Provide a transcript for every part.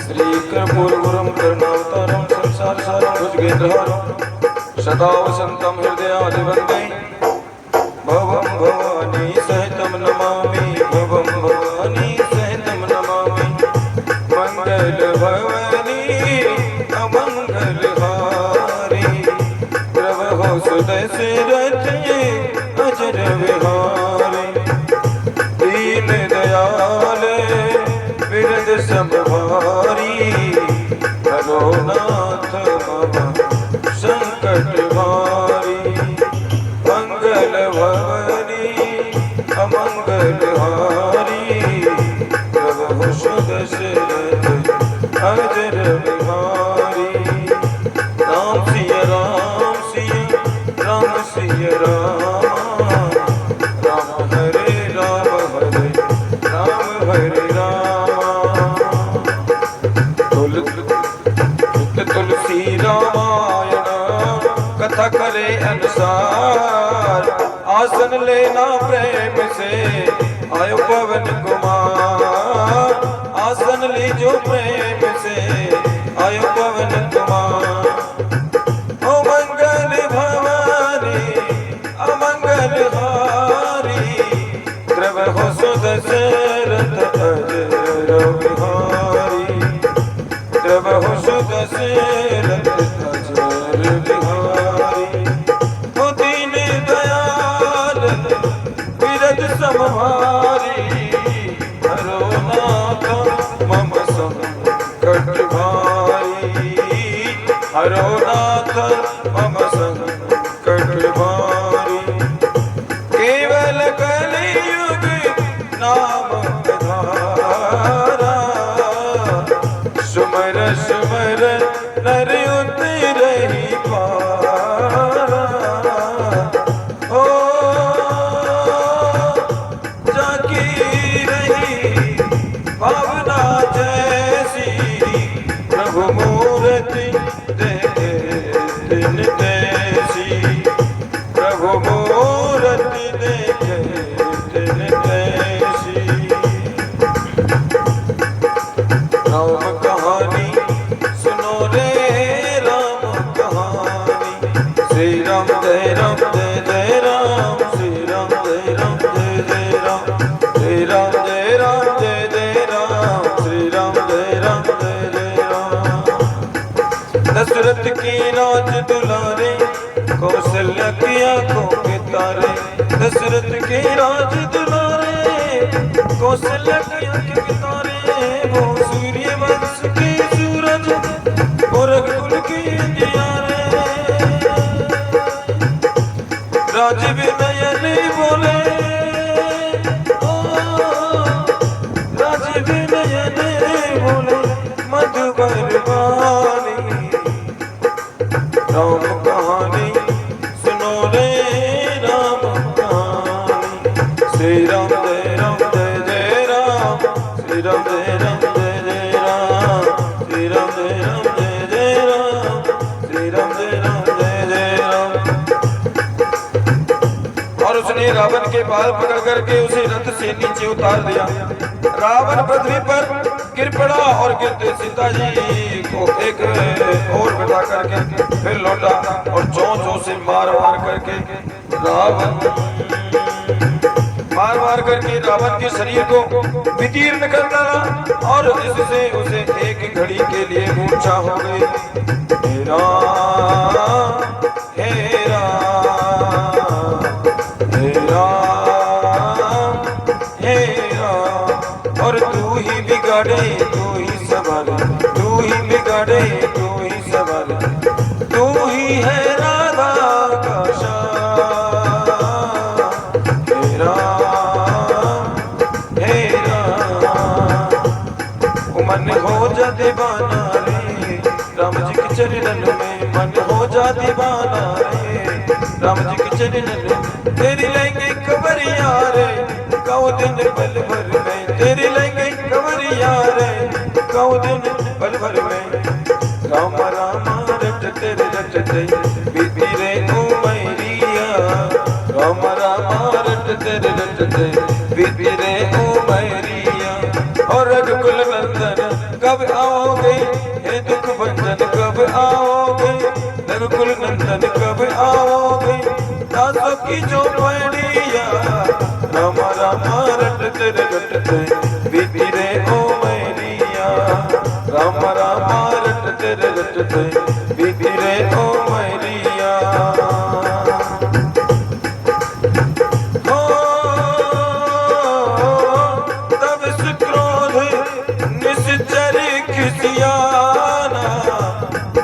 श्रीकर्पूरगुरुं करुणावतारं संसारसारं भुजगेन्द्रहारं सदा वसन्तं हृदयादिवन्दे भवं भवानी सहितं नमामि भवं भवानी सहितं नमामि मंगल भवानी अमंगलहारी प्रभो सुदशरथ अजर विहारी दीन दयाल बिरद संभारी हरो नाथ मम संकट भारी मंगल भवनी अमंगलहारी प्रभु सुदशरथ अजर विहारी राम सिया राम सिया राम राम हरे राम हरे राम तुलसी रामायण कथा करे अनुसार आसन लेना प्रेम से आयो पवन कुमार आसन लीजो प्रेम से आयो पवन कुमार ओ मंगल भवानी अमंगल हारी प्रभु सुदशरथ अजर विहारी प्रभु सुदशरथ अजर विहारी ओ दीन दयाल बिरद संभारी हरो नाथ मम संकट भारी हरो नाथ मम संकट भारी केवल कलियुग नाम धारा सुमर सुमर नर उतरहि पारा हो जाकी रही भावना जैसी प्रभु मूर्ति देखे दिन तैसी प्रभु मूर्ति देखे दिन तैसी राम कहानी सुनो रे राम कहानी श्री राम जय जय राम श्री राम जय जय राम श्री राम जय जय राम श्री राम जय जय राम दशरथ की राज दुलारे कौशल्या की आंखों के तारे दशरथ के राज दुलारे कौशल्या की आंखों के तारे वो सूर्य वंश के सूरज और रघुकुल की अंधियारे राजीव नयन बोले ओ राजीव नयन बोले मधुबर वाणी राम कहानी सुनो रे राम कहानी श्री राम जय जय राम श्री राम जय जय राम श्री राम जय जय राम श्री राम जय जय राम और उसने रावण के बाल पकड़ करके उसे रथ से नीचे उतार दिया रावण पृथ्वी पर गिर पड़ा और गिरते सीता जी को एक और बिठा करके फिर लौटा और चोंचों से मार करके मार करके रावण के शरीर को विकीर्ण कर डाला और इससे उसे एक घड़ी के लिए मूर्छा हो गई। हे राम हे राम हे राम हे राम और तू ही बिगाड़े तू ही संभाले तू ही बिगाड़े तू ही संभाले तू ही है राधा का श्याम। हे राम हे राम मन हो जा दीवाना रे राम जी के चरणन में मन हो जा दीवाना रे राम जी के चरणन में तेरी लेंगे खबरिया रे कौ दिन पल भर में तेरी लेंगे खबरिया रे कौ दिन पल भर में राम राम रटते रटते बीती रे उमरिया राम राम रटते रटते बीती रे की जो बढ़िया राम राम रटते रटते बीती रे ओ मैरिया राम राम रटते रटते बीती रे ओ मैरिया हो तब से क्रोध निश्चर खिसियाना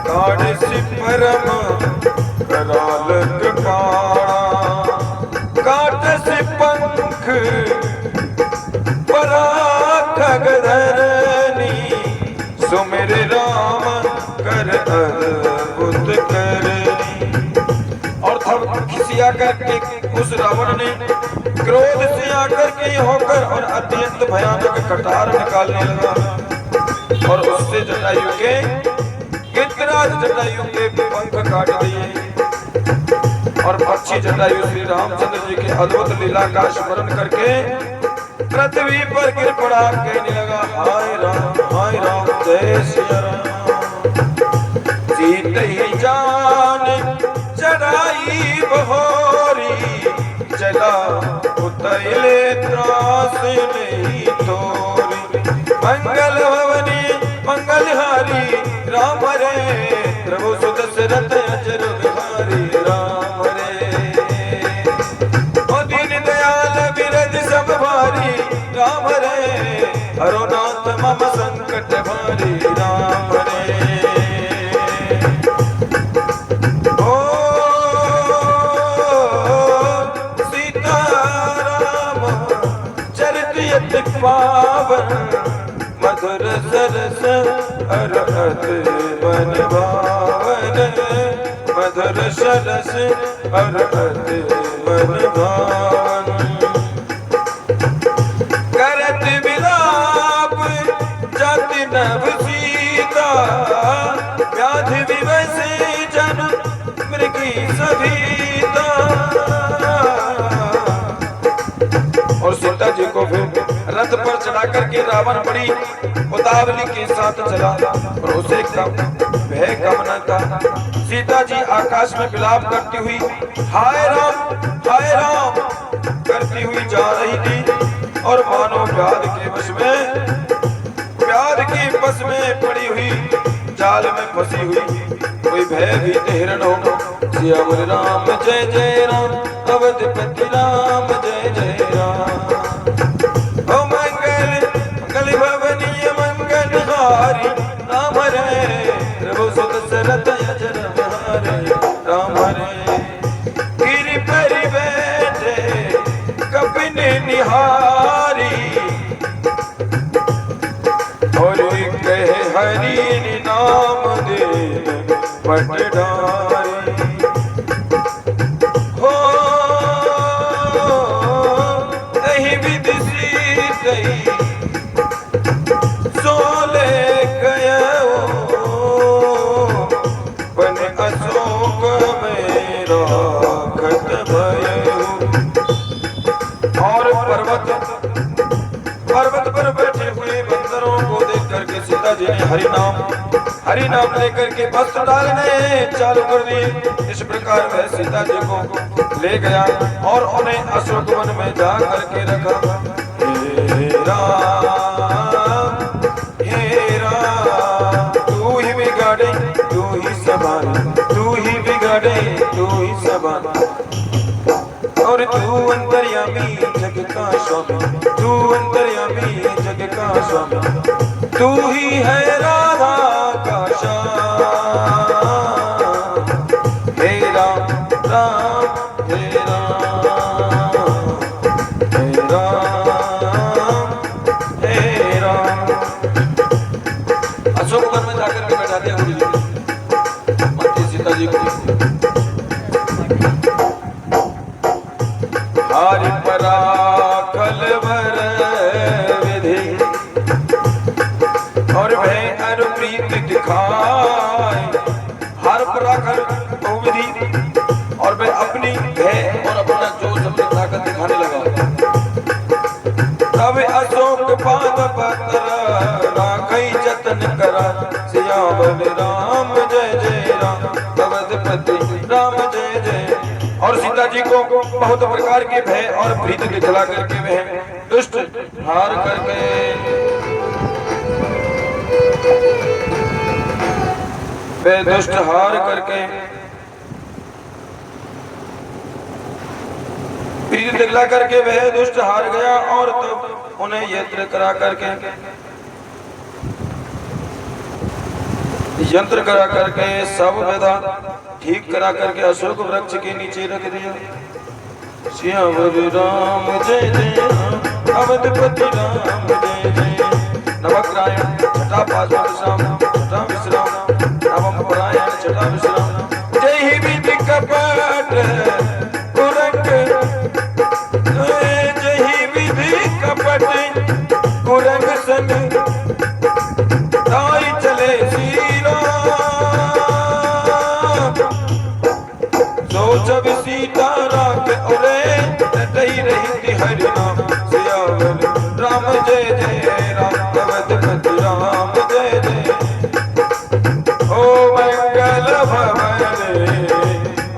काढ़ से परम कराल कृपाणा काट से पंख पराग धरनी सुमिर राम कर अद्भुत करनी। और तब खिसिया करके उस रावण ने क्रोध से आकर के होकर और अत्यंत भयानक कटार निकालने लगा और उससे जटायु के गिरिराज जटायु के पंख काट दिए और पक्षी जटायु श्री रामचंद्र जी के अद्भुत लीला का स्मरण करके पृथ्वी पर गिर पड़ा कहने लगा हाय राम जय सिया राम। जीत ही जान चढ़ाई बहोरी चला उतैले त्रास नहीं तोरी मंगल भवनी मंगलहारी राम रे प्रभु सुत दशरथ अचर बिहारी राम रे ओ दीन दयाल बिरज सब भारी राम रे हरो नाथ मम संकट भारी राम रे ओ सीता राम चरित यति पावन मधुर सरस अरहत मन भावन मधुर सरस अरहत मन भावन करत विलाप जाति नभ सीता व्याधि विवश जन मृगी सभीता। और सीता जी को फिर रथ पर चढ़ा करके रावण बड़ी उतावली के साथ चला और उसे भय कम न था। सीता जी आकाश में विलाप करती हुई हाय राम करती हुई जा रही थी और मानो व्याध के बस में पड़ी हुई जाल में फंसी हुई कोई भयभीत हिरण हो। सिया बोले राम जय जय राम अवधपति राम जय जय राम ओ मंगल भवनीय मंगलहारी राम रे प्रभु सुत दशरथ अचर बिहारी राम रे गिरि पर बैठे कपिन निहारी और कहे हरि नाम दे पटडारी हो कहीं विदिशी कहीं सोले गयो पन अशोक मेरा खत भयो। और पर्वत पर बैठे हुए बंदरों को देख करके सीता जी ने हरि नाम लेकर के वस्त्र डालने चालू कर दिए। इस प्रकार वह सीता जी को ले गया और उन्हें अशोक वन में जा करके रखा। हे राम तू ही बिगाड़े तू ही संभाले तू ही बिगाड़े तू ही संभाले और तू अंतर्यामी जग का स्वामी तू अंतर्यामी जग का स्वामी तू ही है राधा का श्याम। हे राम हे राम हे राम हे राम। अशोक वन में जाकर के बैठाते हैं माता सीता जी को हरि पराखल वर विधि और भय अनुप्रीत दिखाए हर पराखल विधि और वह अपनी भय और अपना जोश अपनी ताकत दिखाने लगा। तब अशोक पाद पत्र राखई जतन करा सिया बोले राम जय जय राम अवधपति राम जय जय। और सीता जी को बहुत प्रकार के भय और प्रीति दिखला करके वह दुष्ट हार करके वे दुष्ट हार करके प्रीति दिखला करके वह दुष्ट हार गया और तब उन्हें यंत्र करा करके सब विधा ठीक करा करके अशोक वृक्ष के नीचे रख दिया। श्यावर राम जय जय राम, अवधपति राम जय जय। नवग्रायण छठा पांचवा विश्राम, छठा विश्राम, नवम परायण छठा विश्राम। जय ही विधि कपट कुरंग, जय ही विधि कपट कुरंग संग दाई चले सीरा। सोचब सीता राख उरे डटई रही थी हरि नाम। सियावर राम जय जय राम, अवधपति राम जय जय। ओ मंगल भवन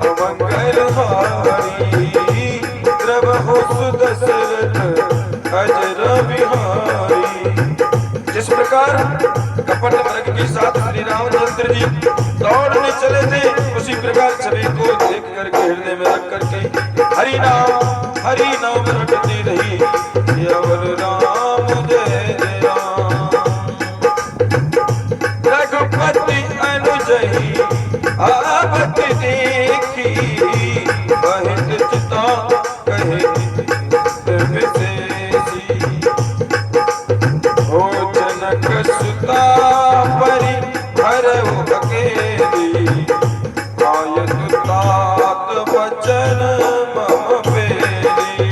अमंगल हारी, द्रवहु सुदशरथ अजर बिहारी। जिस प्रकार कपट मृग के साथ श्री रामचंद्र जी दौड़ने चले थे, उसी प्रकार छवि को देख करके हृदय में रख करके हरि नाम रटती रही। केवल राम जय जय राम, रघुपति अनुजही आवत देखी। बहित चिता कहे विशेषी, हो जनक सुता परि हरहु अकेली। आयत तात बचन मम बेली।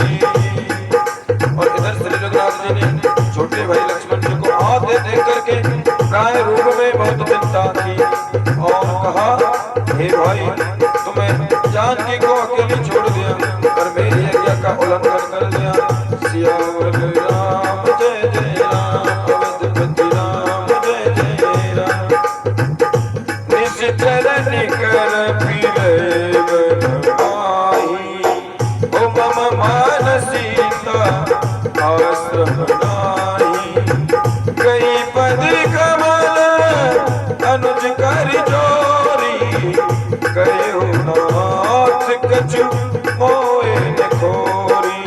और इधर श्री रघुनाथ जी ने छोटे भाई लक्ष्मण जी को हाथ दे करके प्राय रूप में बहुत चिंता की और कहा, हे भाई तुम्हें जानकी को अकेली छोड़ दिया पर मेरी आज्ञा का उल्लंघन कर दिया। सियावर राम जय जय राम, अवधपति राम जय जय राम। निश्चरण कर फिरे बनवाही, ओ मम मान सीता आश्रम नाही। कई पद कमल अनुज कर जोरी, कयो नाथ कछु मोए न खोरी।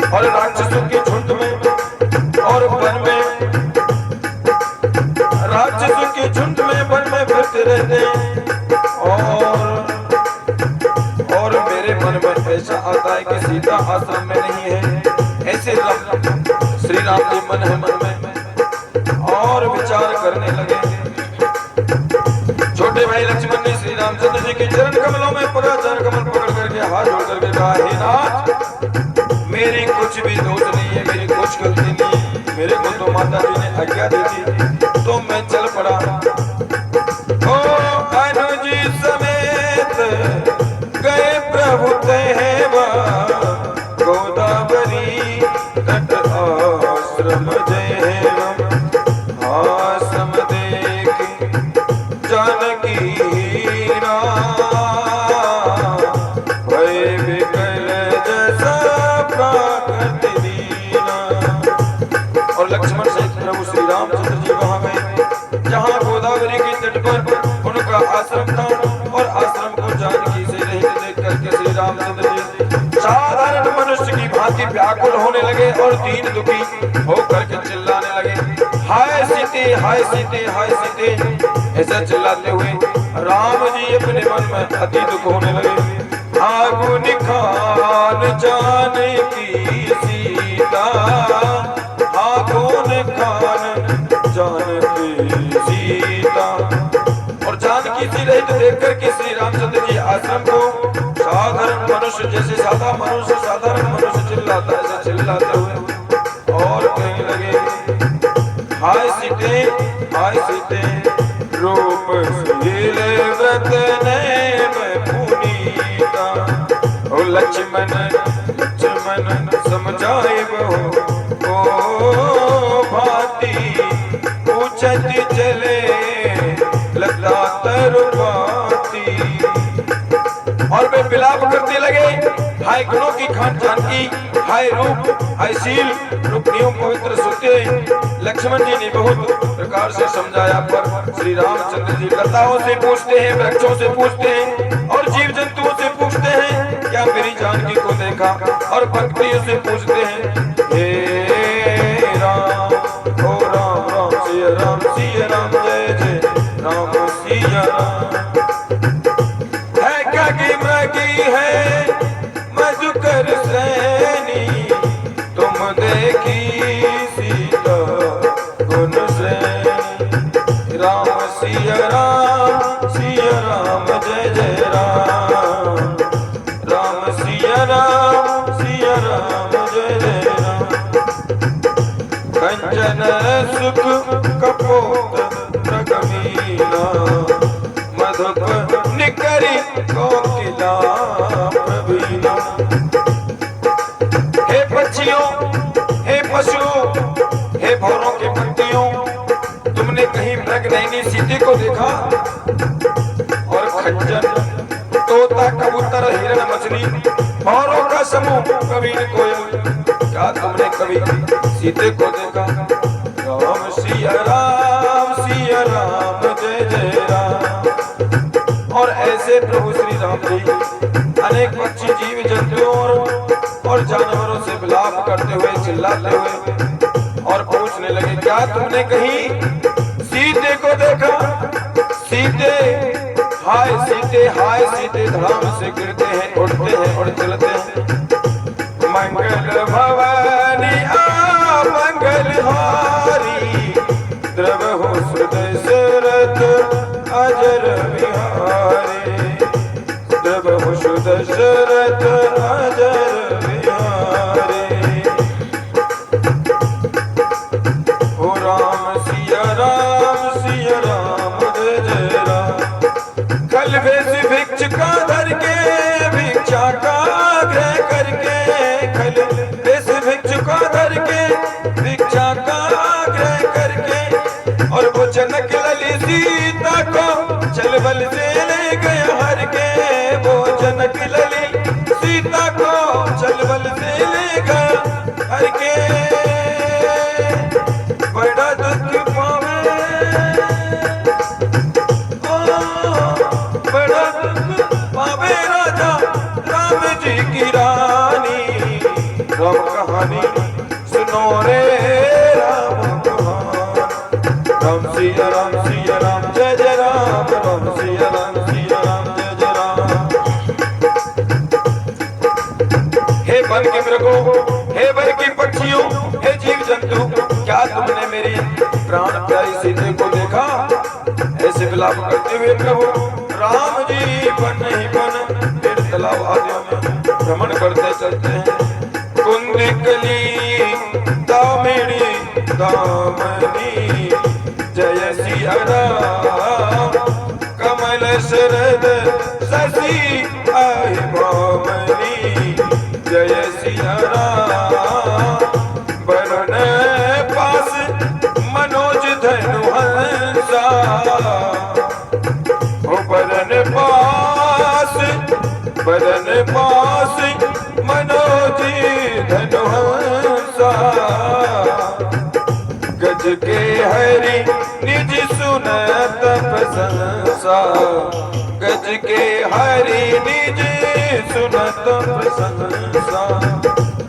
और राक्षसों के झुंड में और वन में, राक्षसों के झुंड में वन में फिरते रहते और मेरे मन में ऐसा आता है कि सीता आश्रम में नहीं है। ऐसे श्री राम जी मन है मन में और विचार करने लगे। छोटे भाई लक्ष्मण ने श्री रामचंद्र जी के चरण कमलों में चरण कमल पकड़ करके हाथ जोड़ करके कहा, हे नाथ मेरी कुछ भी दोष नहीं है, मेरी कुछ गलती नहीं है। मेरे को तो माता जी ने आज्ञा दी थी तो मैं चल पड़ा। ओ अनुज समेत गए प्रभु तेवा, गोदावरी तट आश्रम जय राम। आश्रम देख जानकी भय विकल जैसा प्राकट दीना। और लक्ष्मण सहित प्रभु श्री रामचंद्र जी वहां गए जहां गोदावरी के तट पर उनका आश्रम था। और आश्रम को जानकी से रहित देख करके श्री रामचंद्र जी साधारण मनुष्य की भांति व्याकुल होने लगे और दीन दुखी होकर के चिल्लाने लगे, हाय सीते हाय सीते हाय सीते। ऐसा चिल्लाते हुए राम जी अपने मन में अति दुख होने लगे। आगु निखान जानकी सीता, आगु निखान जानकी सीता। और जानकी जी रहित देख करके श्री रामचंद्र जी आश्रम को साधारण मनुष्य जैसे साधारण मनुष्य चिल्लाता ऐसे चिल्लाते हुए और कहने लगे, हाय सीते रूप शील व्रत नैव पुनीता। ओ लक्ष्मण समझाए बहु ओ भांति, पूछत चले लता तरुपाती। और वे विलाप करते लगे हाय गुणों की खान जानकी, हाय रूप, हाय शील, रुक्मियों पवित्र सुते। लक्ष्मण जी ने बहुत प्रकार से समझाया, पर श्री रामचंद्र जी लताओं से पूछते हैं, वृक्षों से पूछते हैं और जीव जंतुओं से पूछते हैं, क्या मेरी जानकी को देखा? और भक्तियों से पूछते हैं, हे राम, ओ राम, राम सिया राम, सिया राम, जय जय राम सिया राम। है क्या कि मृगी है मधुकर सैनी, तुम देखी सीता गुण सैनी। राम सिया राम, सिया राम, जय जय राम, राम सिया राम, सिया राम, जय जय राम। कंचन सुख कपोत प्रगमीना, मधुप निकरी कोकिला प्रवीणा। हे पक्षियों, हे पशुओं, हे भौरों के पत्तियों, तुमने कहीं मृगनयनी सीते को देखा? और खच्चर, तोता, कबूतर, हिरण, मछली, भौरों का समूह, कबीर कोयल, क्या तुमने कभी सीते को देखा? राम सिया राम, सिया राम, जय जय राम। और ऐसे प्रभु श्री राम जी अनेक पक्षी, जीव जंतुओं और जानवरों से विलाप करते हुए, चिल्लाते हुए और पूछने लगे, क्या तुमने कहीं सीते को देखा? सीते, हाय सीते, हाय सीते, धड़ाम से गिरते हैं, उड़ते हैं और चलते हैं। मंगल भवानी आ मंगलहारी, द्रव हो सुदशरथ अजर बिहारी, द्रव हो सुदशरथ अजर बिहारी। ओ राम सिया राम, सिया राम, जय जय राम। कल भेष भिक्ष का धर के, भिक्षा का ग्रह करके, कल भेष भिक्ष का धर के, भिक्षा का ग्रह करके, और वो जनक लली सीता को चल बल से ले गया हर के। वो जनक लली सीता को चल बल से ले गया हर के। बड़ा दुख पावे, बड़ा दुख पावे राजा राम जी की रानी। राम कहानी सुनो रे राम कहानी। राम सिया राम, सिया राम, जय जय राम, राम सिया राम, सिया राम, जय जय राम। हे वन के मृगों, हे वन की पक्षियों, हे जीव जंतु, क्या तुमने मेरी प्राण प्यारी सीते को देखा? ऐसे विलाप करते हुए प्रभु राम जी बन ही बन पेड़ तालाब आदियों में भ्रमण करते चलते हैं। कुंदिकली दामिनी दामनी, जय सिया राम, कमल शरद शशि आई भामनी, जय सिया राम। बरन पास मनोज धनु हंसा, ओ बरन पास, बरन पास मनोज धनु हंसा। गज के हरि निज सुनत प्रशंसा, गज के हरि निज सुनत प्रशंसा।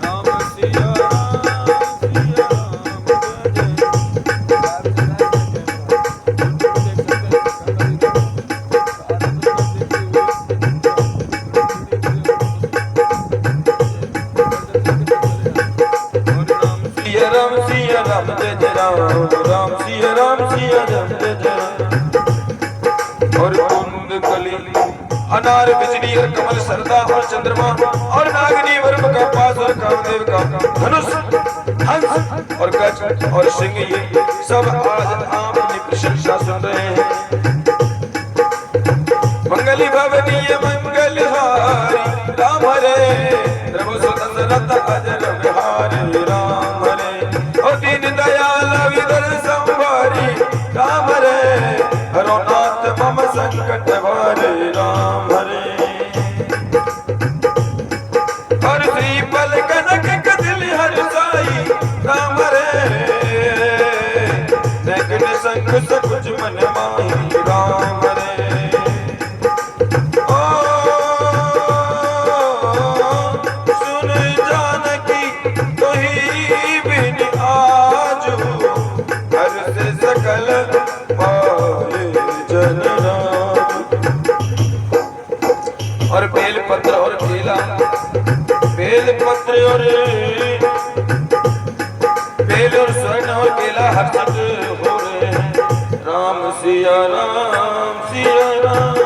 राम सिया राम, सिया राम, सिया राम, जय जय राम, राम सिया राम, सिया राम, जय जय राम। और कुंद कली, अनार, बिजली और कमल, सरदा और चंद्रमा और नागिनी, वर्म का पास और कामदेव का धनुष, हंस और गज और सिंह, ये सब आज आपकी प्रशंसा सुन रहे हैं। मंगली भवनीय मंगलहारी, राम हरे, प्रभु सुदशरथ अजर बिहारी, राम हरे। और दीन दयाल विदर संभारी, राम हरे, हरो नाथ मम संकट भारे, राम हरे। माई राम रे, देखने संग सकुच मन माही राम रे। ओ सुन जानकी तोही बिन आजू, हर से सकल पाए जन राम। और बेलपत्र और केला, बेलपत्र और बेल और स्वर्ण और केला हर्षित हो रहे हैं। राम सिया राम सिया राम।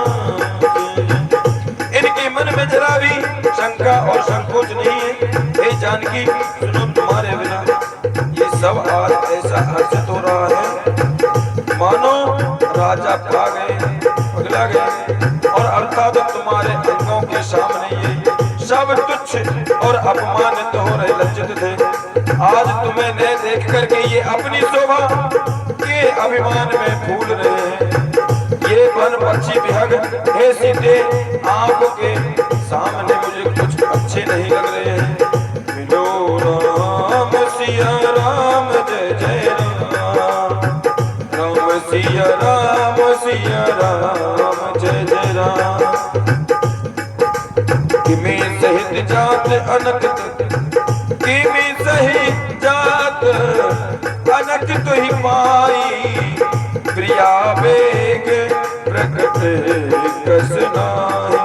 इनके मन में जरा भी शंका और संकोच नहीं है। हे जानकी सुनो, तुम्हारे बिना ये सब आज ऐसा हर्षित हो रहा है मानो राजा पा गए, पगला गए। और अर्थात तुम्हारे अंगों के सामने ये सब तुच्छ और अपमानित हो रहे, लज्जित थे। आज तुम्हें न देख करके ये अपनी शोभा के अभिमान में फूल रहे हैं। ये वन पक्षी विहग हे सीते आंखों के सामने मुझे कुछ अच्छे नहीं लग रहे हैं। मिलो राम सिया राम जय जय राम, राम सिया राम जय जय राम। किमी सहित जात अनक, किमी सहित जात अनक तुहि पाई, प्रिया बेग प्रकट कस नाहि।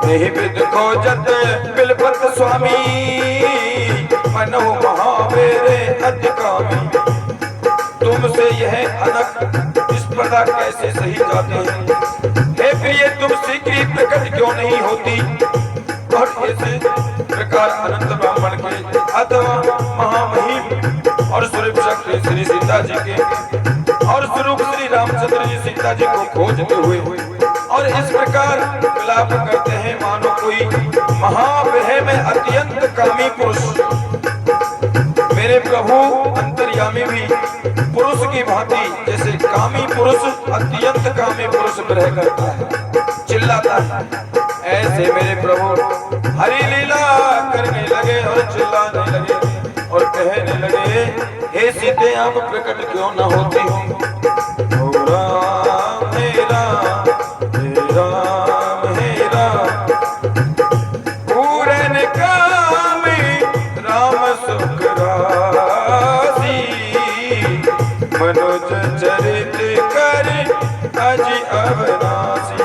नहीं विद खोजत बिलपत स्वामी, मनो महावेरे अधिकामी। तुमसे यह अनक इस प्रकार कैसे सही जाते हैं? हे प्रिय, तुम शीघ्र ही प्रकट क्यों नहीं होती? और ऐसे प्रकार अनंत ब्राह्मण के अथवा महामहिम और स्वरूप शक्ति श्री सीता जी के और स्वरूप श्री रामचंद्र जी सीता जी को खोजते हुए और इस प्रकार विलाप करते हैं मानो कोई महावह में अत्यंत कामी पुरुष। मेरे प्रभु अंतर्यामी भी पुरुष की भांति जैसे कामी पुरुष अत्यंत कामी पुरुष ग्रह करता है, चिल्लाता है, ऐसे मेरे प्रभु हरि लीला करने लगे और चिल्लाने लगे और कहने लगे, हे सीते आप प्रकट क्यों न होती हो? ओ राम हे राम हे राम हे राम, पूरन कामी राम सुख राशि, मनोज चरित कर अजि अविनाशी।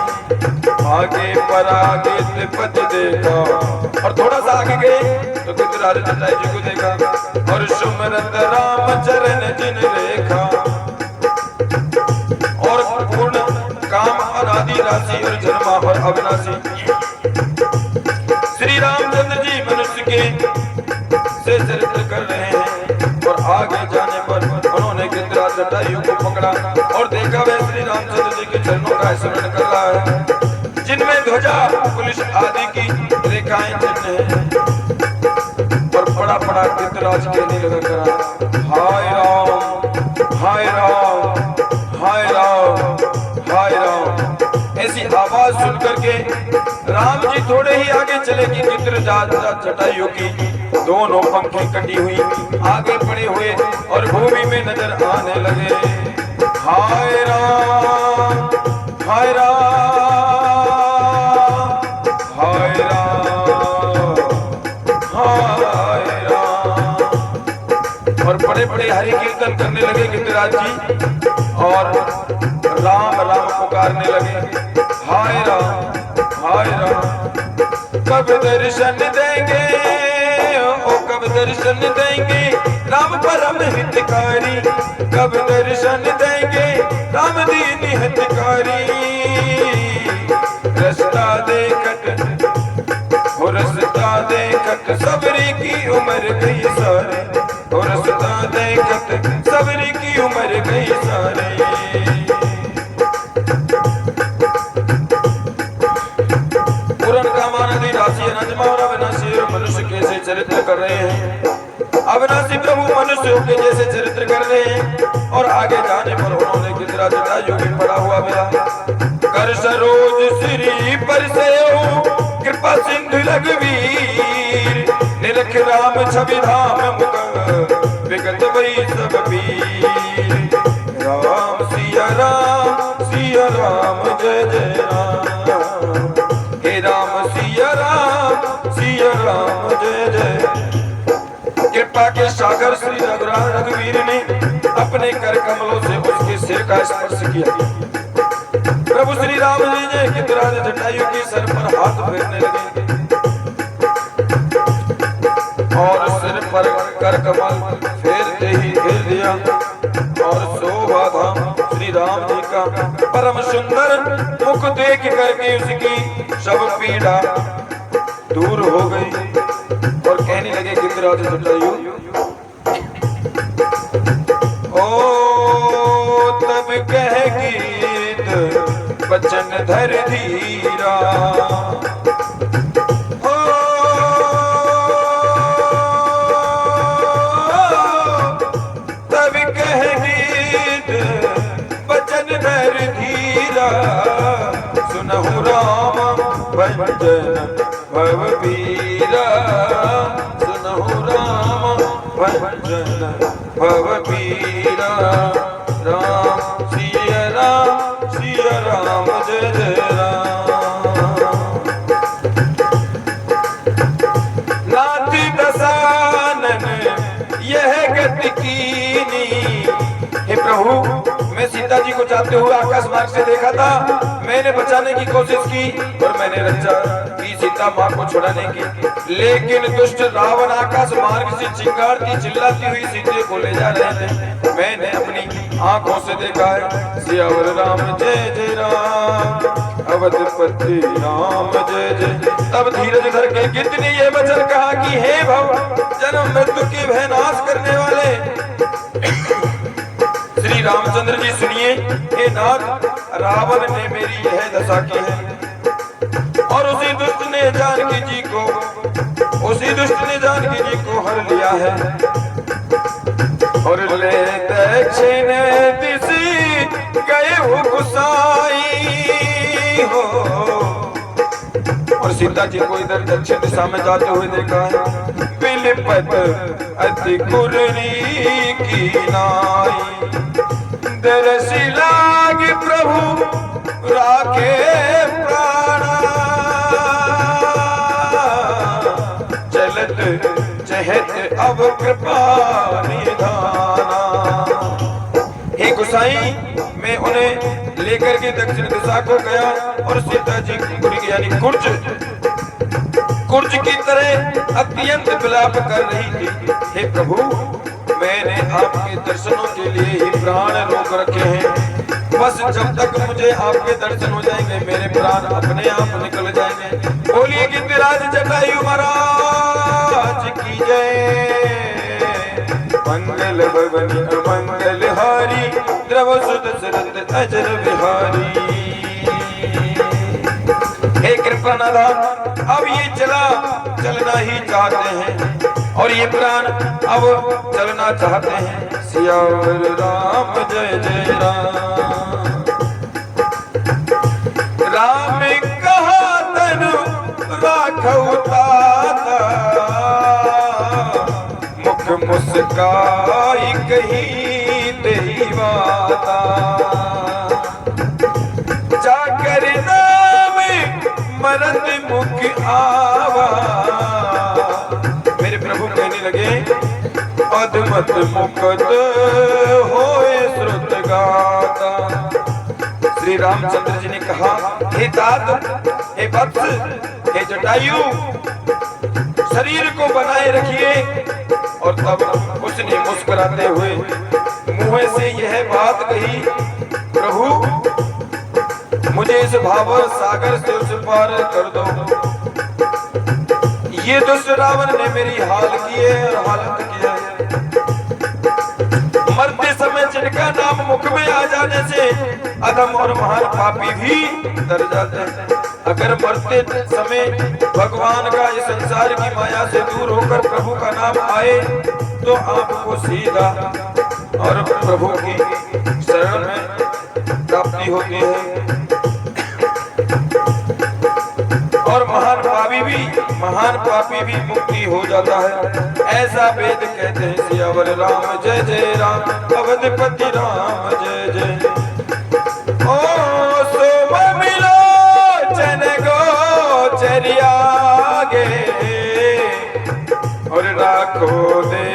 आगे परागित पद देखा और थोड़ा सा आगे गए तो गिरिराज जटायु जी को देखा और सुमरत राम चरण जिन रेखा। और पूर्ण काम अनादि राशि और जन्मा और अविनाशी श्री रामचंद्र जी मनुष्य के से चरित्र कर रहे हैं। और आगे जाने पर उन्होंने गिरिराज जटायु को पकड़ा और देखा वह श्री रामचंद्र जी के चरणों का स्मरण कर रहा है, जिनमें ध्वजा पुलिस आदि की रेखाएं चिन्ह हैं। और बड़ा बड़ा गिरिराज कहने लगा करा, हाय राम हाय राम हाय राम हाय राम। ऐसी आवाज सुनकर के राम जी थोड़े ही आगे चले कि गिरिराज जटायु की दोनों पंखें कटी हुई आगे पड़े हुए और भूमि में नजर आने लगे। हाय राम हाय राम हाय राम हाय राम। और बड़े बड़े हरि कीर्तन करने लगे गिरिराज जी और राम राम पुकारने लगे, हाय राम हाय राम। कब दर्शन देंगे ओ कब दर्शन देंगे राम परम हितकारी, कब दर्शन देंगे राम दीन हितकारी। रास्ता देखत हो रास्ता देखत सबरी की उम्र गई सारी, हो रास्ता देखत सबरी की उम्र गई सारी। पुराण का मानदी राशि अनंजमा और अविनाशी और मनुष्य कैसे चरित्र कर रहे हैं। अविनाशी प्रभु मनुष्यों के जैसे चरित्र कर रहे हैं। और आगे जाने पर उन्होंने गिरिराज जटायु में पड़ा हुआ मिला। कर सरोज श्री पर से कृपा सिंधु रघुवीर, निरख राम छवि धाम मुख विगत वही सब पीर। राम सिया राम जय जय राम। हे राम सिया राम जय जय। कृपा के सागर श्री रघुवीर ने अपने कर कमलों से उसके सिर का स्पर्श किया। प्रभु श्री राम जी ने गिरिराज जटायु के सर पर हाथ फेरने लगे और सिर पर कर कमल फेरते ही फेर दिया और शोभा धाम श्री राम जी का परम सुंदर मुख देख करके उसकी सब पीड़ा दूर हो गई और कहने लगे गिरिराज जटायु, ओ तब कह गीत बचन धर धीरा। तब कह गीत बचन धर धीरा। सुनहु राम भंजन भवबीरा। सुनहु राम भंजन भवबीरा। राम सिया राम जय जय राम। नाथ दसानन यह गति कीनी। हे प्रभु, मैं सीता जी को जाते हुए आकाश मार्ग से देखा था। मैंने बचाने की कोशिश की और मैंने रक्षा की सीता माँ को छुड़ाने की, लेकिन दुष्ट रावण आकाश मार्ग से चिंगारती चिल्लाती हुई सीते को ले जा रहे थे। मैंने अपनी आंखों से देखा है। सियावर राम जय जय राम। अवधपति राम जय जय। तब धीरज धर के गिद्ध ने यह वचन कहा कि हे भव, जन्म मृत्यु के भय नाश करने वाले श्री रामचंद्र जी सुनिए। हे नाथ, रावण ने मेरी यह दशा की है और उसी दुष्ट ने जानकी जी को हर लिया है और ले दक्षिण दिशि गए हो गुसाई हो। और सीता जी को इधर दक्षिण दिशा में जाते हुए देखा है। बिलपत अति कुररी की नाई। दरस लाग प्रभु राखे प्राणा। चलत चहत अब कृपा निधाना। हे गोसाई, मैं उन्हें लेकर के दक्षिण दिशा को गया और सीता जी यानी कुर्ज की तरह अत्यंत विलाप कर रही थी। हे प्रभु, मैंने आपके दर्शनों के लिए ही प्राण रोक रखे हैं। बस जब तक मुझे आपके दर्शन हो जाएंगे मेरे प्राण अपने आप निकल जाएंगे। बोलिए गिरिराज जटायु महाराज की जय। मंगल भवन मंगल हारी। द्रव सुत सरत अजर बिहारी। हे कृपानाथ, अब ये चलना ही चाहते हैं और ये प्राण अब चलना चाहते हैं। सियावर राम जय जय राम। राम कहा तनु राखौ ताता। मुख मुस्काई कही तेरी बाता। जाकर नाम मरद मुख आवा। मेरे प्रभु कहने लगे, अदमत मुक्त होए श्रुत गाता। श्री रामचंद्र जी ने कहा, हे तात, हे वत्स, हे जटायु, शरीर को बनाए रखिए। और तब उसने मुस्कुराते हुए मुंह से यह बात कही, प्रभु मुझे इस भावर सागर से उस पार कर दो। ये दुष्ट रावण ने मेरी हाल की है और हालत की है। मरते समय जिनका नाम मुख में आ जाने से अधम और महान पापी भी डर जाते हैं। अगर मरते समय भगवान का इस संसार की माया से दूर होकर प्रभु का नाम आए तो आपको सीधा और प्रभु की शरण में प्राप्ति होती है। और महान महान पापी भी मुक्ति हो जाता है। ऐसा वेद कहते हैं। सियावर राम जय जय राम, अवधपति राम जय जय। ओ सोम मिलो चन गोचरिया गे, और राखो दे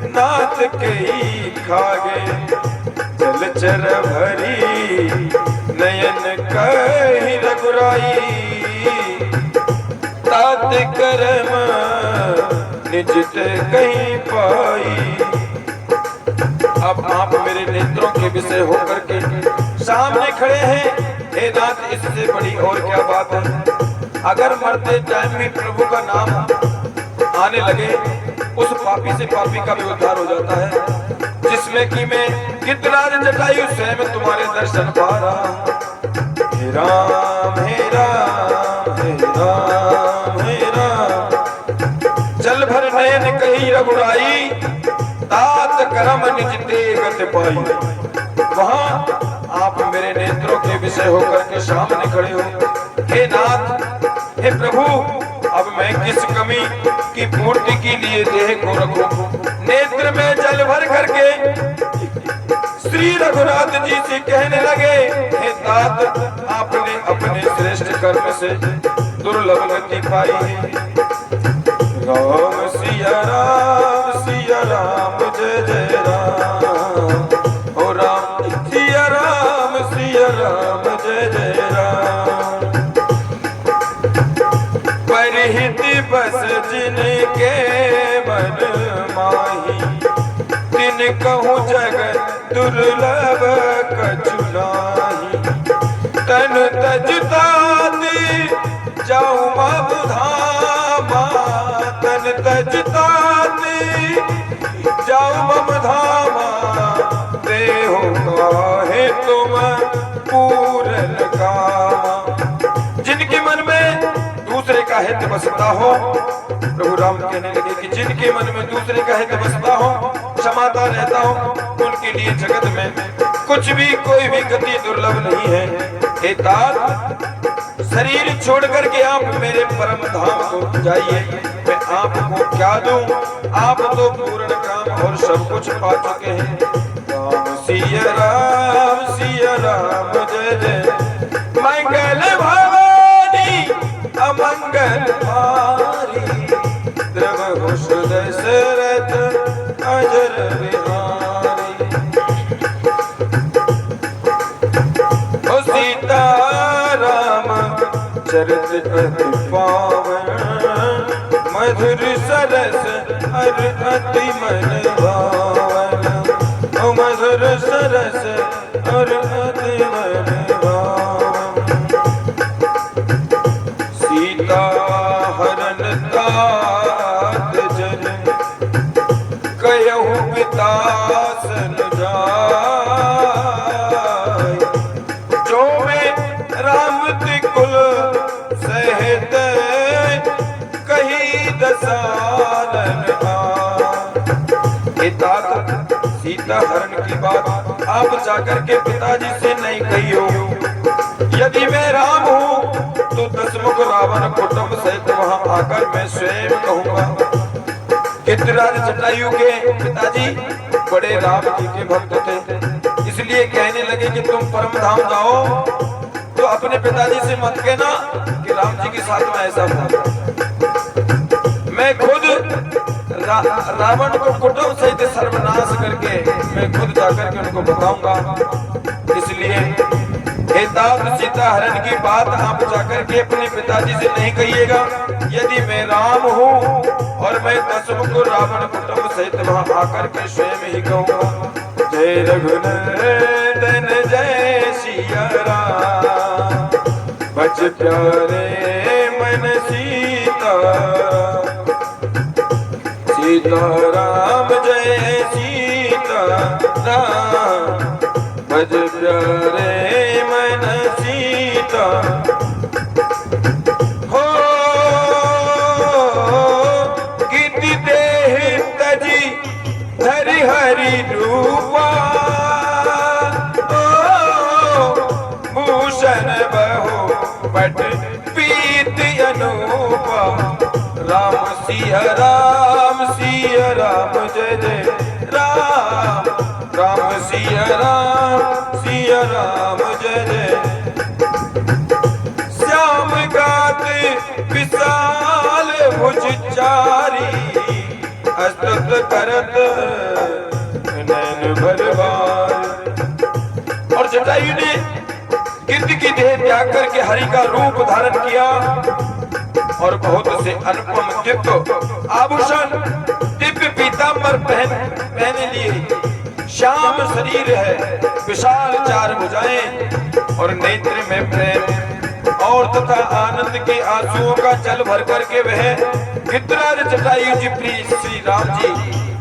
नाथ के ही खागे। जलचर भरी नयन कही रघुराई, तात करम निजित कहीं पाई। अब आप मेरे नेत्रों के विषय होकर के सामने खड़े हैं। हे नाथ, इससे बड़ी और क्या बात है। अगर मरते टाइम भी प्रभु का नाम आने लगे, उस पापी से पापी का भी उद्धार हो जाता है। जिसमें कि मैं गिद्धराज जटायु स्वयं तुम्हारे दर्शन पा रहा। हे राम हे राम हे राम हे राम, जल भर नयन कही रघुराई, तात करम निज तेगत पाई। वहां आप मेरे नेत्रों के विषय होकर के सामने खड़े हो। हे नाथ, हे प्रभु, अब मैं किस कमी की पूर्ति के लिए देह को रखूं। नेत्र में जल भर करके श्री रघुनाथ जी से कहने लगे, हे तात, आपने अपने श्रेष्ठ कर्म से दुर्लभ गति पाई है। राम सिया राम जय जय राम, ओ राम सिया राम जय जय राम। परहित बस जिनके मन माही, तिन कहूँ जगत दुर्लभ कछु नाही। तन तजताती जाऊँ बाबू धामा, तन तजताती जाऊँ बाबू धामा। देहो काहे तुम पूरन कामा। जिनके मन में दूसरे का हित बसता हो, प्रभु राम कहने लगे कि जिनके मन में दूसरे का हित बसता हो, क्षमाता रहता हो, उनके लिए जगत में कुछ भी कोई भी गति दुर्लभ नहीं है। हे तात, शरीर छोड़ करके आप मेरे परम धाम को जाइए। मैं आपको क्या दूं, आप तो पूर्ण काम और सब कुछ पा चुके हैं। राम सिया राम जय जय, मंगल भवानी अमंगल हारी, द्रव दशरथ अजर बिहारी। ओ सीता राम चरित अति पावन, मधुर सरस अर अति मन भावन। ओ मधुर सरस अर अति मन भावन। सीता हरण तात जन, कयहु पितासन जाय। जो में राम कुल सहित, कही दसानन आय। सीता हरण की बात आप जाकर के पिताजी से नहीं कहियो। यदि मैं राम हूँ तो दशमुख रावण कुटुंब सहित वहां आकर मैं स्वयं कहूंगा। गिद्धराज जटायु के पिताजी बड़े राम जी के भक्त थे, इसलिए कहने लगे कि तुम परम धाम जाओ तो अपने पिताजी से मत कहना कि राम जी के साथ में ऐसा हुआ। मैं खुद रावण को कुटुंब सहित सर्वनाश करके मैं खुद जाकर के उनको बताऊंगा। इसलिए हे तात, सीता हरण की बात आप जाकर के अपने पिताजी से नहीं कहिएगा। यदि मैं राम हूँ और मैं दशमुख रावण कुटुंब सहित वहां आकर के स्वयं ही कहूँगा, जय रघुनंदन जय सिया राम, बच प्यारे मन सीता। सीता राम जय सीता राम, बच प्यारे मन सीता। हो गिद्ध देह तजी धरि हरि रूपा, भूषण बहो पट पीत अनूपा। सिया राम जय जय राम, राम सिया राम जय जय। श्याम गाते विशाल भुज चारी, स्तुत करत नैन भरवार। और जटायु ने गिद्ध की देह त्याग करके हरि का रूप धारण किया और बहुत से अनुपम दिव्य आभूषण, दिव्य पीतांबर पहने लिए। श्याम शरीर है, विशाल चार भुजाएं और नेत्र में प्रेम और तथा आनंद के आंसुओं का जल भर करके वह गिद्धराज जटायु जी प्रिय श्री राम जी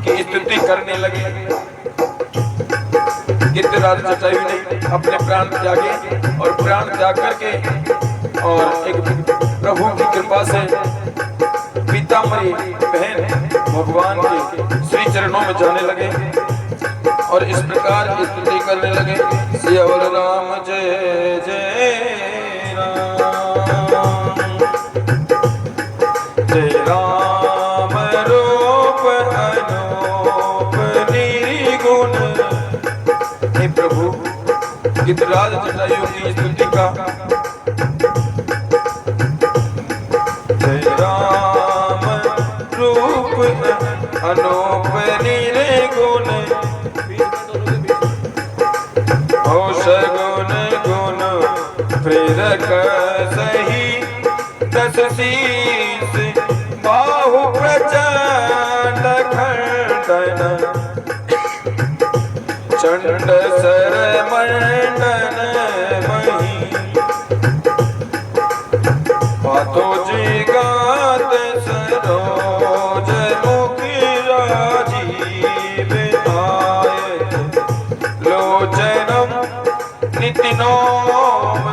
की स्तुति करने लगे। गिद्धराज जटायु ने अपने प्राण त्यागे और प्राण त्याग करके और एक प्रभु की कृपा से पीताम्बरी बहन भगवान के श्री चरणों में जाने लगे और इस प्रकार स्तुति करने लगे। सियावर राम जय जय राम, जय राम रूप अनूप निर्गुण। हे प्रभु, गिद्धराज जटायु की स्तुति का जय राम रूप अनूप निर्गुण, हो सगुण गुण प्रेरक सही, दस शीस बाहु प्रचंड खंडन, चंड सर मंडन मही, हाथों जी गात सरोज मुखी राजीव आयत, लोचनम नित्य नौम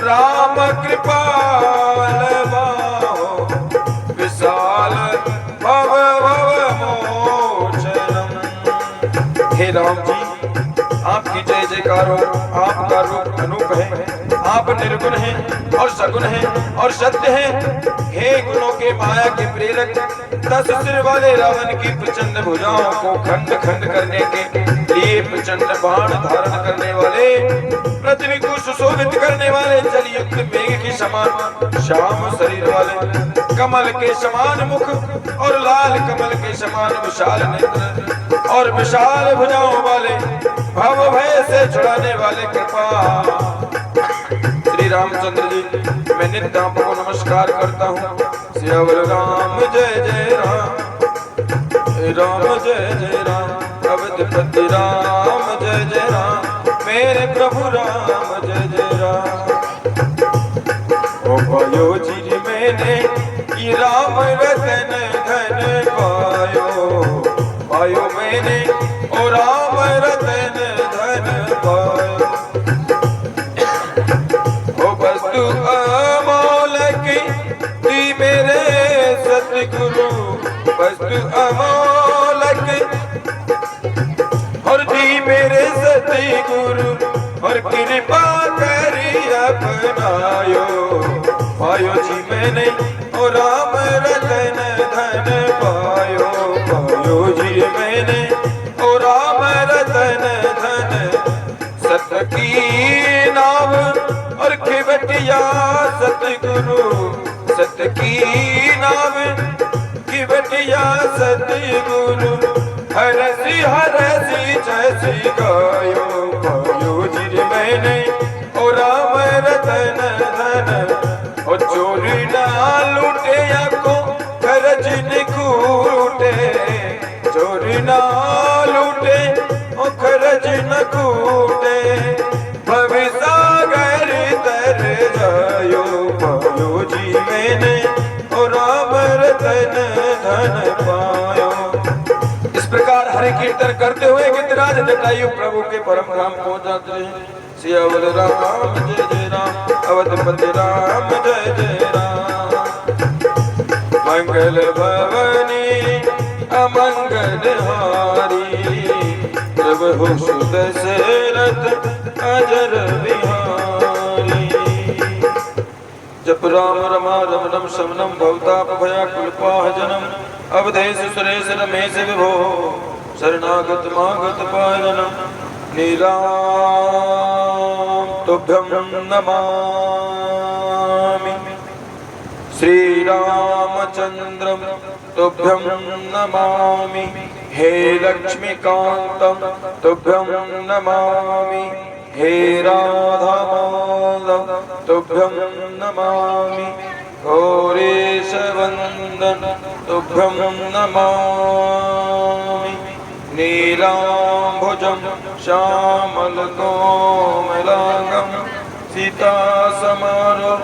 राम कृपाल बाहो, विशाल भव भव मोचनम। हे राम जी, आपकी जय जयकार हो। आपका रूप अनूप है, आप निर्गुण हैं और सगुण हैं और सत्य हैं। हे गुणों के माया के प्रेरक, 10 सिर वाले रावण की प्रचंड भुजाओं को खंड खंड करने के लिए प्रचंड बाण धारण करने वाले, पृथ्वी को सुशोभित करने वाले, जलयुक्त मेघ के समान श्याम शरीर वाले, कमल के समान मुख और लाल कमल के समान विशाल नेत्र और विशाल भुजाओं वाले, भव भय से छुड़ाने वाले कृपा श्री रामचंद्र जी, मैं नित्य आपको नमस्कार करता हूँ। सियावर राम जय जय राम, राम जय जय राम, अवधपति राम जय जय राम, मेरे प्रभु राम जय जय राम। ओ पायो जी मैंने ये राम रतन धन पायो, पायो मैंने ओ राम रतन धन पायो। ओ वस्तु अमोलक दी मेरे सतगुरु, वस्तु अमोलक और दी मेरे सतगुरु, और कृपा करी अपनायो, पायो जी मैंने ओ राम रतन धन पायो, पायो जी मैंने ओ राम रतन धन। सत की नाम और खिवटिया सतगुरु, सत की नाम खिवटिया सतगुरु, हरसी हरसी जैसी गायो, पायो जी मैंने ओ राम रतन धन। और चोरी ना लूटे या को खरज न कूटे, चोरी ना लूटे ओ खरज न कूटे, भविसागर तर जायो, पायो जी मैंने ओ राम रतन धन पायो। इस प्रकार हरे कीर्तन करते हुए गिद्धराज जटायु प्रभु के परम धाम पहुंच जाते हैं। सियावर राम जय जय राम, अवधपति राम जय जय राम। मंगल भवनी अमंगल हारी, प्रभु सुदशरथ अजर बिहारी। जब जप राम रमा रमणम शमनम भवतापभयाकुलपाहजनम अवधेश सुरेश रमेश विभो शरणागत मागत पायनम नीलाम तुभ्यं नमामि श्री रामचंद्रम तुभ्यं नमामि हे लक्ष्मीकांतम तुभ्यं नमामि हे राधा माधव तुभ्यं नमामि गौरीश वंदन तुभ्यं नमामि नीलांभुजं श्यामलकोमलांगं सीता समारोह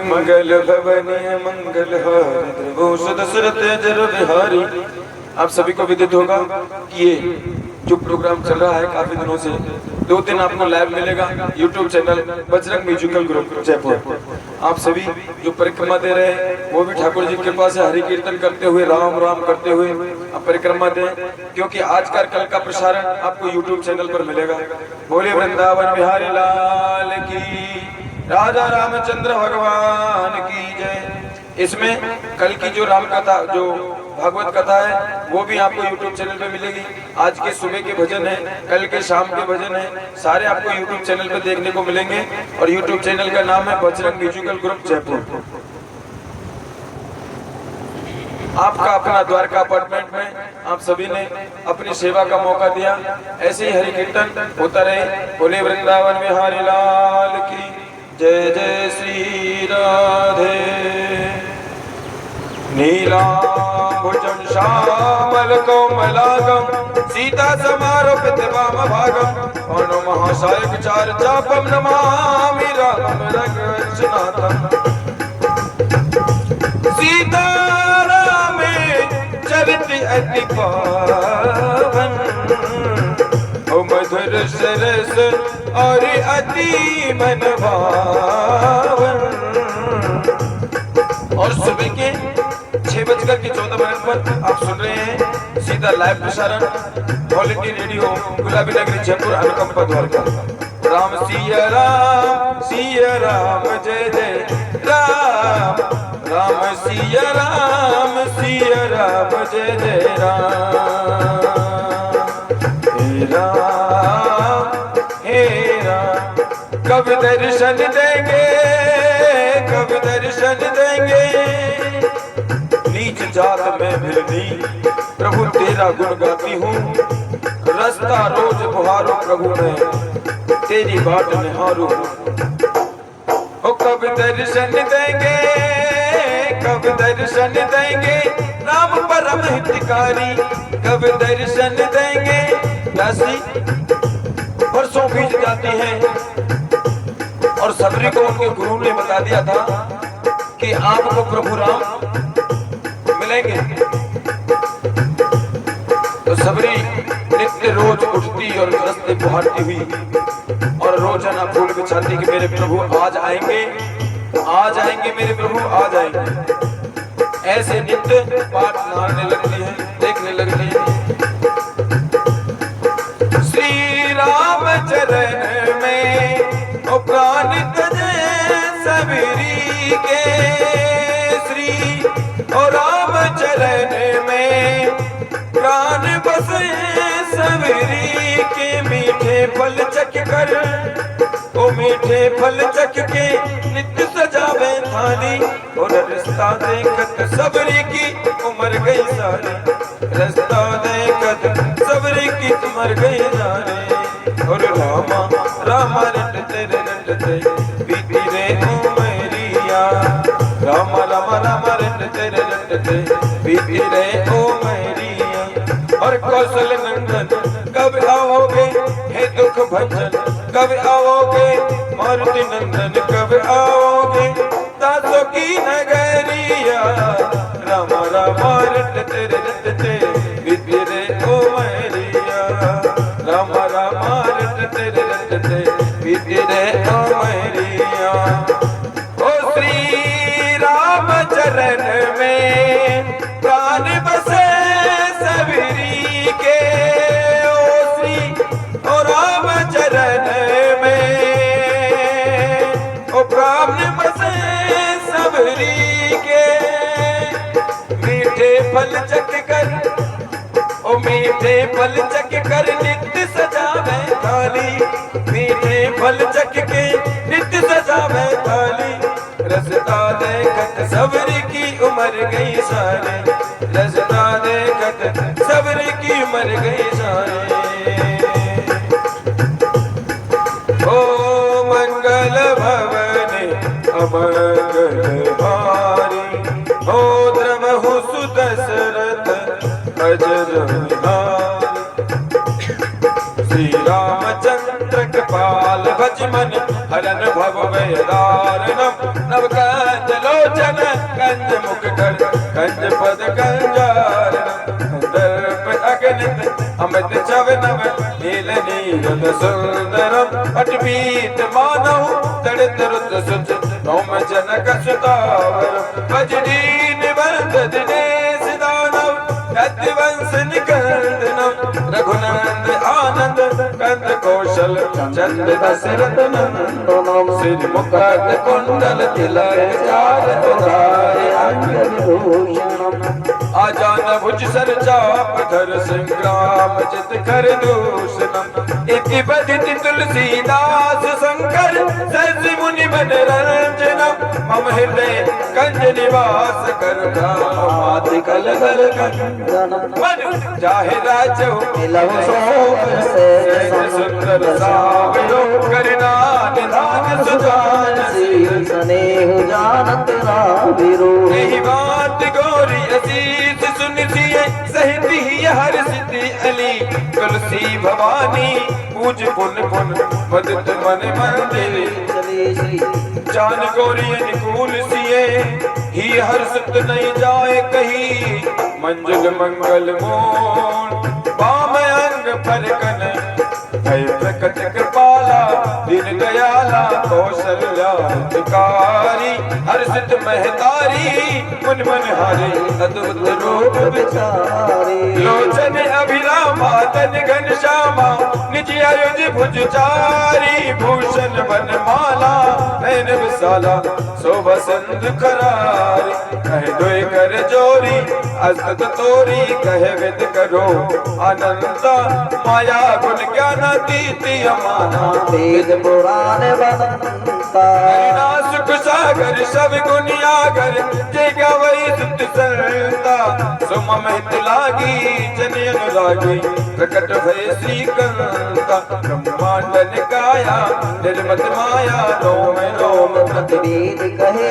मंगल भवनीय मंगल हारी दशरथ जर बिहारी। आप सभी को विदित होगा कि ये जो प्रोग्राम चल रहा है काफी दिनों से, 2 दिन आपको लाइव मिलेगा YouTube channel Bajrang musical group Jaipur. आप सभी जो परिक्रमा दे रहे हैं वो भी ठाकुर जी के पास हरि कीर्तन करते हुए राम राम करते हुए आप परिक्रमा दें, क्योंकि आज का कल का प्रसारण आपको YouTube चैनल पर मिलेगा। बोले वृंदावन बिहारी लाल की, राजा रामचंद्र भगवान की जय। इसमें कल की जो राम कथा, जो भागवत कथा है, वो भी आपको YouTube चैनल पे मिलेगी। आज के सुबह के भजन है, कल के शाम के भजन है, सारे आपको YouTube चैनल पे देखने को मिलेंगे। और YouTube चैनल का नाम है बजरंग म्यूजिकल ग्रुप जयपुर। आपका अपना द्वारका अपार्टमेंट में आप सभी ने अपनी सेवा का मौका दिया। ऐसे ही हरि कीर्तन होता रहे। बोले वृंदावन बिहारी लाल की जय। जय श्री राधे। नीलांभुजं श्यामलकोमलांगं सीता समारोपित वामभागं पवनो महासायक चार चापं नमामि रामं रघुवंशनाथं। सीता रामे चरित अति पावन, ओ मधुर सरस और अति मन भावन। और सुबह के 6:14 पर आप सुन रहे हैं सीधा लाइव प्रसारण ऑल इंडिया रेडियो गुलाबी नगरी जयपुर अनुकंपा द्वारका। राम सिया राम जय जय राम, राम सिया राम जय जय राम। हे राम कब दर्शन देंगे, कब दर्शन देंगे। नीच जात में भिलनी प्रभु तेरा गुण गाती हूँ। रास्ता रोज बुहारो प्रभु मैं तेरी बाट निहारू। ओ कब दर्शन देंगे, कब दर्शन देंगे राम परम हितकारी, कब दर्शन देंगे। दासी वर्षों बीत जाती हैं और सबरी को उनके गुरु ने बता दिया था कि आपको प्रभु राम मिलेंगे। तो सबरी नित्य रोज उठती और रास्ते बुहारती हुई और रोजाना फूल बिछाती कि मेरे प्रभु आज आएंगे, आज आएंगे, मेरे प्रभु आज आएंगे। ऐसे नित्य पाठ मारने लगती है, देखने लगती है। श्री राम चरण में ओ प्राण तजे सबरी के, श्री ओ राम चरण में प्राण बसे सबरी के। मीठे फल चख कर, ओ मीठे फल चख के नित्य सजावे थाली। और रास्ता देखत सबरी की उम्र गई सारी, रास्ता देखत सबरी की उम्र गई सारी। और रामा रामा रटते रटते बीती रे उमरिया, रामा रामा रामा रटते रटते बीती रे उमरिया। और कौशल नंदन कब आओगे हे दुख भंजन, कब आओगे मारुति नंदन, कब आओगे दासों की नगरिया। रामा रामा रटते रटते बीती रे उमरिया। चलते बीती रहे उमरिया। ओ श्री राम चरण में प्राण बसे सबरी के, ओ राम चरण में ओ प्राण बसे सबरी के। मीठे फल चख कर ओ मीठे फल चख कर नित्य सजावे थाली, मीठे फल चख के नित्य सजावे थाली। रसता देखत सबरी की उम्र गई सारे, रसता देखत सबरी की उम्र गई सारे। ओ मंगल भवन अमंगल हारी, ओ द्रवहु सुदशरथ अजर बिहारी। श्री रामचंद्र कृपाल भजमन हरन भव भयदारणम। नव कंज लोचन कंज मुख कर कंज पद कंजारणम। कंदर्प अगणित अमित चवनम नील नीरद सुंदरम। अटपीत मानव तड़ित रुद्र सुच नौम जनक सुतावरम। भजदीन बंद दिनेश दानव यद्वंश निकंदनम। रघुनंद आनंद कंद कौशल चंद दशरथ नंदनम। सिर मुकुट कुंडल तिलक चारत धाय अंगभूषणम। आजान भुज सर चाप धर संग्राम जित कर दूषणम। इति बधित तुलसीदास शंकर सरसि मुनि मन रंजनम। मम हृदय कंज निवास कर माति कल कल कंदनम। जाहे राजो मिलहु शोभ से सुंदर सावरो। करना निधान सुजान सी स्नेह जानत राविरो। यही बात गौरी असीस सुन सिए सहित ही हर सिद्धि अली। तुलसी भवानी पूज पुन पुन मदद मन मंदिर। जान गौरी अनुकूल सिए ही हर सिद्ध नहीं जाए कही। मंजुल मंगल मोन बाम अंग फरकन भय प्रकट कृपाला। दीन दयाला कौशल्याधिकारी। हर सिद्ध महतारी मुन मन हारे अद्भुत रूप विचारी। लोचन अभिरामा तन घन श्यामा निज आयुध भुज चारी। भूषण वनमाला नयन विशाला शोभा सिंधु करारी। कहे दोय कर जोरी अस्तत तोरी कहे विद करो अनंता। माया गुण ज्ञानातीत अमाना वेद पुराण बनता। सुख सागर सब गुण आगर जय गवई सुत संता। सुम महित लागी जन अनुरागी प्रकट भय श्रीकांता। ब्रह्मांड निकाया निर्मत माया रोम रोम प्रतिवेद कहे।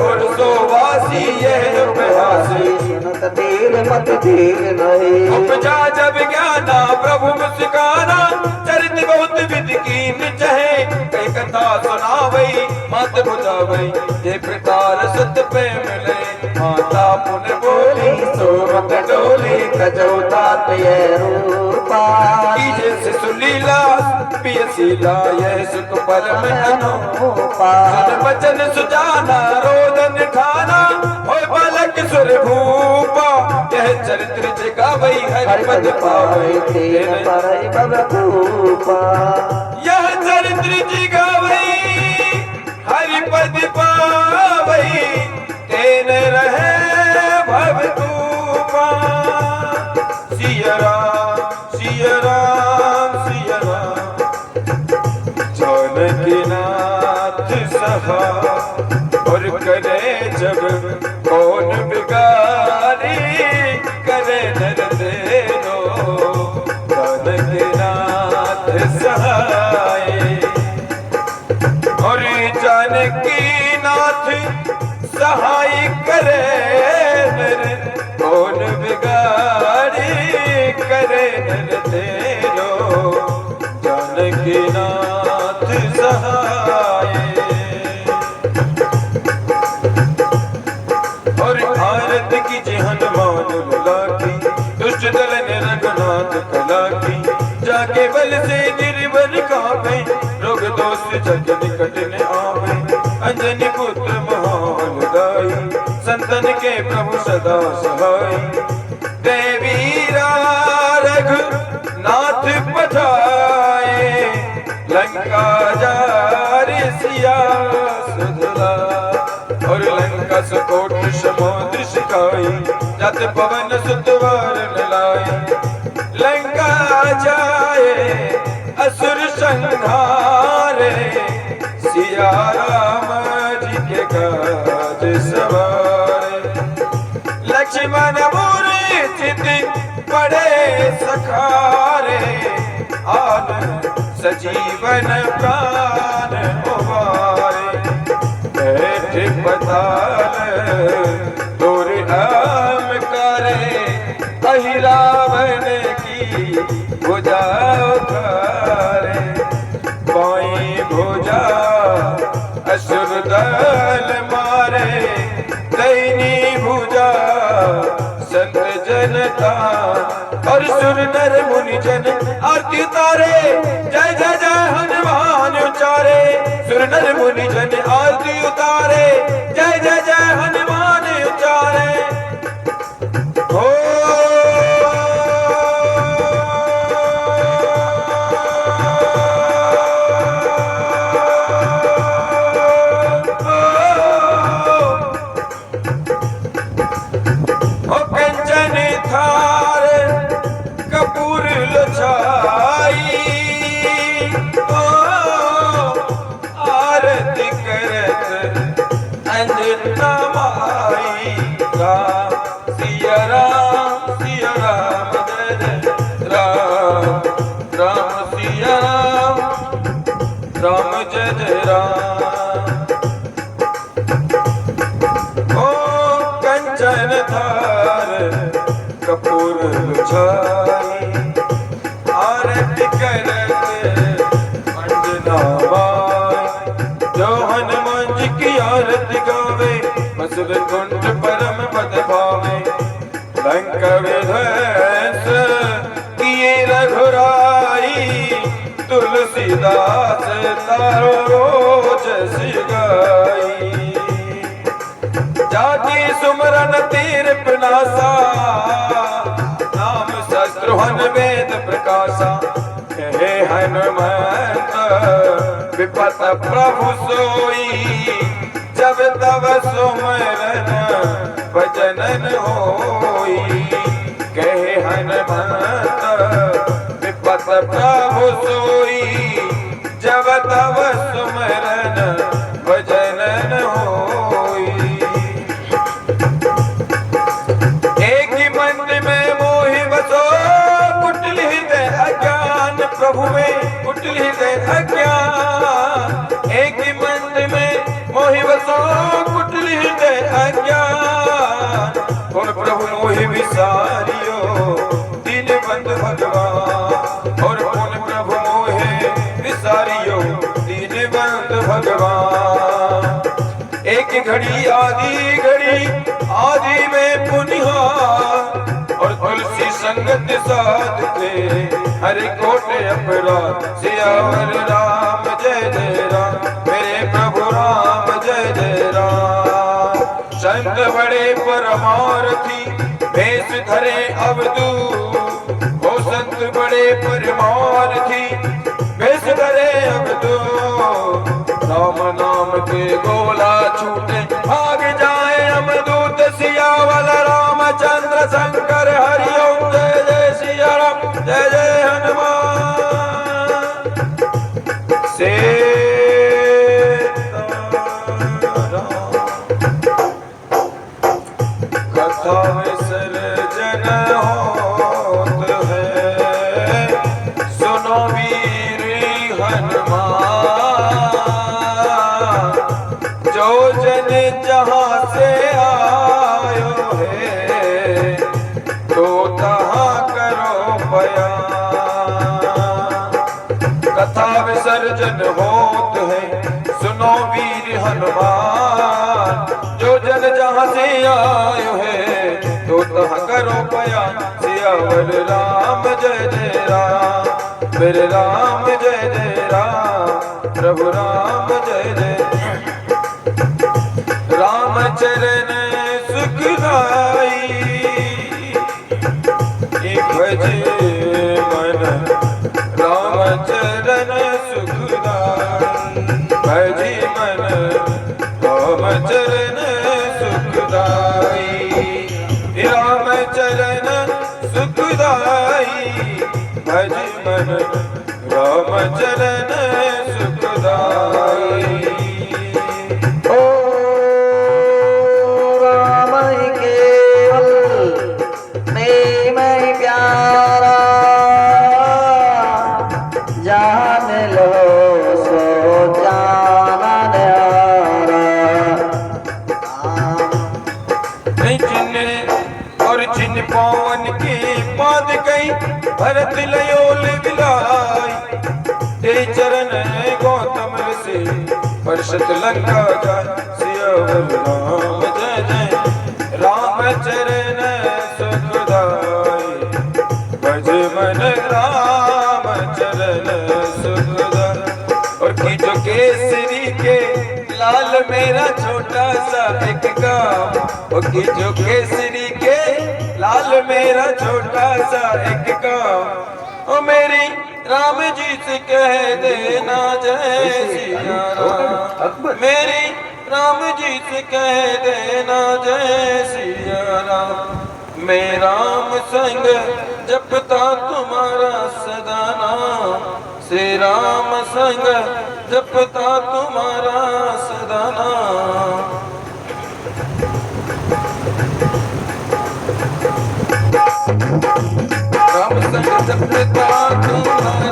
और सोवासी यह उपहासी सुनत देर मत देर नहे। उपजा जब ज्ञाना प्रभु मुस्काना चरित बहुत विधि कीन चहे। कई कथा सुनावई मत बुझावई ये प्रकार सत पे मिले। माता पुन बोली सो मत डोली कजौ तात यह रूपा। जैसे सुलीला पियसीला यह सुख परम अनूपा। सुन बचन सुजाना रोदन ठाना होय बालक सुर भूपा। यह चरित्र जगावई हरि पद पावई तेन परई भव भूपा। यह चरित्र जगावई हरि पद पावई तेन रहे भव भूपा। सिया राम सिया राम सिया राम। जानकी नाथ सहा और करे जब कौन बिगारी। करे नर देनो जानकी नाथ सहाय। और जानकी नाथ सहाय करे नर कौन बिगारी। करे नर देनो जानकी नाथ सहाय। और भारत की जय हनुमान लाठी। दुष्ट दल ने रघुनाथ कला की। जाके बल से गिरवर कांपे जग निकट ने आवे, अंजनी पुत्र महान दाई, संतन के प्रभु सदा सहाय। देवीरा रघुनाथ पठाए, लंका जारे सिया सुधला। और लंका सुकोट समुद्र सिखाई, जत पवन सुतवार न लाए। लंका जाए असुर संहारे, सिया राम जी के काज सवारे। लक्ष्मण मूर्छित पड़े सखारे, आनंद सजीवन प्राण उबारे। बैठे पताल तोर आम करे, अहि रावण की भुजा उखारे। बाई भुजा असुर दल मारे, दैनी भुजा संत जनता। और सुर नर मुनि जन आरती उतारे, जय जय जय हनुमान उचारे। सुर नर मुनि जन आरती उतारे, जय जय जय हनुमान उचारे। हो राम जय जय राम। ओ कंचन थार कपूर लुछाई, आरती करत अंजना बाई। जो हनुमान जी की आरती गावे, मसुर कुंड परम पद भावे। लंका विध्वंस किए रघुराई, तुलसीदास तारो रोज सिगाई। जाति सुमरन तीर पिनासा, नाम शस्त्रुहन वेद प्रकाशा। हे हनुमंत विपत प्रभु सोई, जब तब सुमरन भजन होई। कहे हनुमंत विपत प्रभु सोई, जब तब सुमरन भजन होई। एक ही मन में मोहि बसो, कुटिल हृदय अज्ञान। प्रभु में कुटिल हृदय अज्ञान, एक ही मन में मोहि बसो, कुटिल हृदय अज्ञान। कौन प्रभु मोहि विसारियो, दीन बंधु भगवान। और कौन प्रभु मोहे विसारियो, दीन बंधु भगवान। एक घड़ी आदि घड़ी आदि में पुनिहार, और तुलसी संगत साधते हरि कोटि अपराध। सियावर राम जय जय राम, मेरे प्रभु राम जय जय राम। संत बड़े परमार्थी भेष धरे अवधूत, ओ संत बड़े परमार्थी भेष धरे अवधूत। राम नाम के गोला छूटे, भाग जाए अमदूत। सियावल रामचंद्र शंकर हरि ओम, जय जय सिया राम जय जय हनुमान। कथा विसर्जन होत है, सुनो वीर हनुमान। जो जन जहाँ से आयो है, तो तहाँ करो बयान। कथा विसर्जन होत है, सुनो वीर हनुमान। जो जन जहाँ से आयो है, तो तहाँ करो बयान। सियावर राम जय जय राम, मेरे राम जय जय राम। प्रभु राम जय जय। राम चरण सुखदाई भजे मन, राम चरण सुखदाई भजे मन, राम चरण सुखदाई। राम चरण सुखदाई भजे मन, राम चरण सुखदाई। ओ राम ही केवल प्रेम ही प्यारा, जान लो सो जाना न्यारा। नहीं चिन्ह और चिन्ह पवन की पाद गई, भरत लयोल बिलाई। ते चरण गौतम से परसत लंका जाय, सियावर राम जय जय। राम चरण सुखदाई भज मन, राम चरण सुखदाई। और की जो केसरी के लाल मेरा छोटा सा एक काम, और की जो केसरी के लाल मेरा छोटा सा एक काम। ओ मेरी राम जी से कह देना जय सिया राम, मेरी राम जी से कह देना जय सिया राम। मैं राम संग जपता तुम्हारा सदा नाम, श्री राम संग जपता तुम्हारा सदा नाम। राम संग जपता तुम्हारा